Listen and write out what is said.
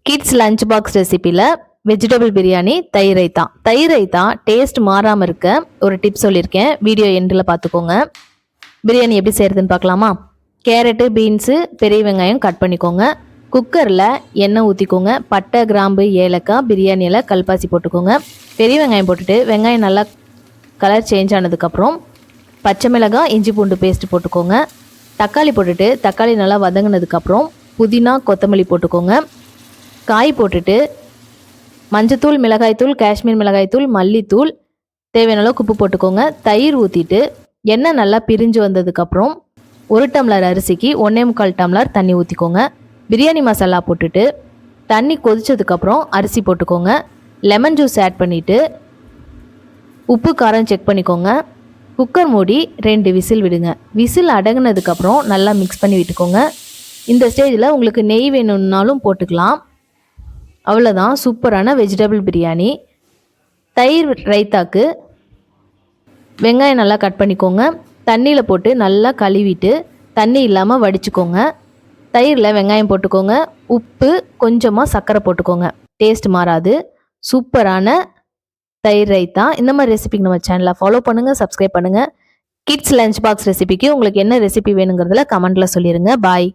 Kids lunch box ரெசிபியில் vegetable biryani தயிர் ரைத்தா. தயிர் ரைத்தா டேஸ்ட் மாறாமல் இருக்க ஒரு டிப் சொல்லியிருக்கேன், வீடியோ எண்டில் பார்த்துக்கோங்க. பிரியாணி எப்படி செய்கிறதுன்னு பார்க்கலாமா? கேரட்டு, பீன்ஸு, பெரிய வெங்காயம் கட் பண்ணிக்கோங்க. குக்கரில் எண்ணெய் ஊற்றிக்கோங்க. பட்டை, கிராம்பு, ஏலக்காய், பிரியாணி இலை, கல்பாசி போட்டுக்கோங்க. பெரிய வெங்காயம் போட்டுட்டு வெங்காயம் நல்லா கலர் சேஞ்ச் ஆனதுக்கப்புறம் பச்சை மிளகாய், இஞ்சி பூண்டு பேஸ்ட் போட்டுக்கோங்க. தக்காளி போட்டுட்டு தக்காளி நல்லா வதங்கினதுக்கப்புறம் புதினா, கொத்தமல்லி போட்டுக்கோங்க. காய் போட்டுட்டு மஞ்சத்தூள், மிளகாய்த்தூள், காஷ்மீர் மிளகாய்த்தூள், மல்லித்தூள், தேவையான அளவுக்கு உப்பு போட்டுக்கோங்க. தயிர் ஊற்றிட்டு எண்ணெய் நல்லா பிரிஞ்சு வந்ததுக்கப்புறம் 1 டம்ளர் அரிசிக்கு 1.25 டம்ளர் தண்ணி ஊற்றிக்கோங்க. பிரியாணி மசாலா போட்டுட்டு தண்ணி கொதிச்சதுக்கப்புறம் அரிசி போட்டுக்கோங்க. லெமன் ஜூஸ் ஆட் பண்ணிவிட்டு உப்பு காரம் செக் பண்ணிக்கோங்க. குக்கர் மூடி 2 விசில் விடுங்க. விசில் அடங்கினதுக்கப்புறம் நல்லா மிக்ஸ் பண்ணி விட்டுக்கோங்க. இந்த ஸ்டேஜில் உங்களுக்கு நெய் வேணும்னாலும் போட்டுக்கலாம். அவ்வளோதான், சூப்பரான வெஜிடபிள் பிரியாணி. தயிர் ரைத்தாக்கு வெங்காயம் நல்லா கட் பண்ணிக்கோங்க. தண்ணியில் போட்டு நல்லா கழுவிட்டு தண்ணி இல்லாமல் வடிச்சுக்கோங்க. தயிரில் வெங்காயம் போட்டுக்கோங்க. உப்பு, கொஞ்சமாக சர்க்கரை போட்டுக்கோங்க, டேஸ்ட் மாறாது. சூப்பரான தயிர் ரைத்தா. இந்த மாதிரி ரெசிபிக்கு நம்ம சேனலை ஃபாலோ பண்ணுங்கள், சப்ஸ்கிரைப் பண்ணுங்கள். கிட்ஸ் லஞ்ச் பாக்ஸ் ரெசிபிக்கு உங்களுக்கு என்ன ரெசிபி வேணுங்கிறதுல கமெண்ட்டில் சொல்லிடுங்க. பாய்.